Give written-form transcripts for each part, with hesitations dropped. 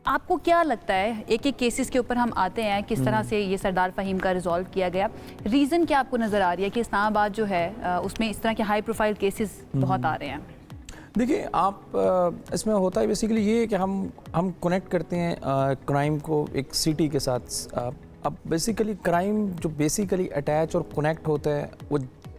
آپ کو کیا لگتا ہے ایک ایک کیسز کے اوپر ہم آتے ہیں کس طرح سے یہ سردار فہیم کا ریزالو کیا گیا، ریزن کیا آپ کو نظر آ رہی ہے کہ اسلام آباد جو ہے اس میں اس طرح کے ہائی پروفائل کیسز بہت آ رہے ہیں؟ دیکھیں آپ اس میں ہوتا ہے بیسیکلی یہ کہ ہم کنیکٹ کرتے ہیں کرائم کو ایک سٹی کے ساتھ. اب بیسیکلی کرائم جو بیسیکلی اٹیچ اور کنیکٹ ہوتا ہے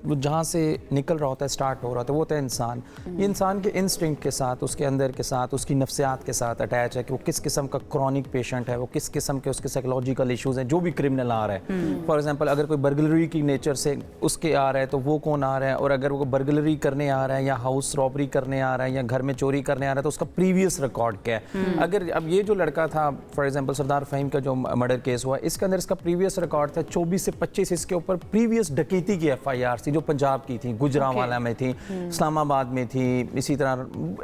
وہ جہاں سے نکل رہا ہوتا ہے، سٹارٹ ہو رہا ہوتا ہے، وہ ہوتا ہے انسان. یہ انسان کے انسٹنکٹ کے ساتھ، اس کے اندر کے ساتھ، اس کی نفسیات کے ساتھ اٹیچ ہے کہ وہ کس قسم کا کرونک پیشنٹ ہے، وہ کس قسم کے اس کے سائیکولوجیکل ایشوز ہیں. جو بھی کرمنل آ رہا ہے، فار ایگزامپل اگر کوئی برگلری کی نیچر سے اس کے آ رہا ہے تو وہ کون آ رہا ہے، اور اگر وہ برگلری کرنے آ رہا ہے یا ہاؤس رابری کرنے آ رہا ہے یا گھر میں چوری کرنے آ رہا ہے تو اس کا پریویس ریکارڈ کیا ہے. اگر اب یہ جو لڑکا تھا فار ایگزامپل سردار فہیم کا جو مرڈر کیس ہوا، اس کے اندر اس کا پریویس ریکارڈ تھا 24 سے 25 اس کے اوپر پریویس ڈکیتی کی FIR تھی جو پنجاب کی تھی، گجرانوالہ میں تھی، اسلام آباد میں تھی، اسی طرح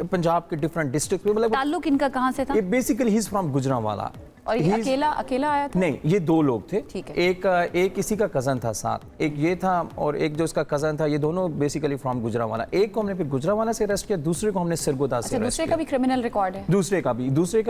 پنجاب کے ڈفرنٹ ڈسٹرکٹ میں. تعلق ان کا کہاں سے تھا؟ Basically he is from Gujranwala. اور یہ اکیلا آیا تھا؟ نہیں، یہ دو لوگ تھے. ایک اسی کا کزن تھا ساتھ، ایک یہ تھا اور ایک جو اس کا کزن تھا. یہ دونوں بیسیکلی فرام گجرانوالہ. ایک کو ہم نے پھر گجرانوالہ سے اریسٹ کیا، دوسرے کو ہم نے سرگودا سے اریسٹ کیا. دوسرے کا بھی کرمنل ریکارڈ ہے؟ دوسرے کا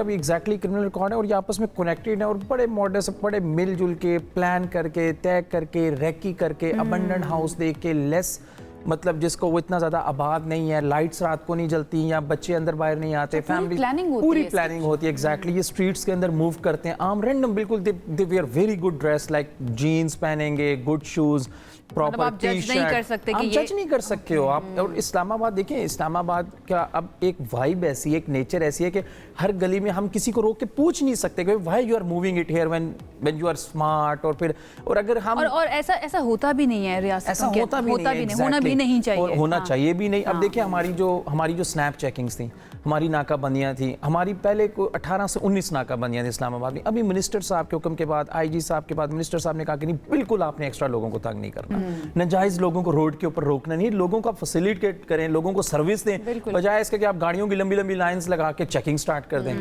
بھی ایگزیکٹلی کرمنل ریکارڈ ہے. اور یہ آپس میں کنیکٹڈ ہیں اور بڑے ماڈرس، بڑے مل جل کے پلان کر کے طے کر کے ریکی کر کے ابنڈنٹ ہاؤس دیکھ کے لیس، مطلب جس کو وہ اتنا زیادہ آباد نہیں ہے، لائٹس رات کو نہیں جلتی یا بچے اندر باہر نہیں آتے، فیملی پوری پلاننگ ہوتی ہے. ایگزیکٹلی یہ اسٹریٹس کے اندر موو کرتے ہیں عام رینڈم بالکل. They wear very good dress, like jeans پہنیں گے، good shoes, proper T shirt. آپ جج نہیں کر سکتے ہو آپ. اور اسلام آباد دیکھیں، اسلام آباد کا اب ایک وائب ایسی ہے، ایک نیچر ایسی ہے کہ ہر گلی میں ہم کسی کو روک کے پوچھ نہیں سکتے کہ why you are moving it here when you are smart. اور پھر اور اگر ہم اور ایسا ہوتا بھی نہیں ہے ریاست، ایسا ہوتا بھی نہیں، ہونا بھی نہیں چاہیے، اور ہونا چاہیے بھی نہیں. اب دیکھیں ہماری جو سنیپ چیکنگز تھیں، ہماری ناکہ بندیاں تھیں، ہماری پہلے کو 18 سے 19 ناکہ بندیاں تھیں اسلام آباد میں. ابھی منسٹر صاحب کے حکم کے بعد، IG صاحب کے بعد منسٹر صاحب نے کہا کہ نہیں، بالکل آپ نے ایکسٹرا لوگوں کو تنگ نہیں کرنا، ناجائز لوگوں کو روڈ کے اوپر روکنا نہیں، لوگوں کا فیسیلیٹیٹ کریں، لوگوں کو سروس دیں، بجائے اس کے کہ آپ گاڑیوں کی لمبی لمبی لائنز لگا کے چیکنگ سٹارٹ کر دیں.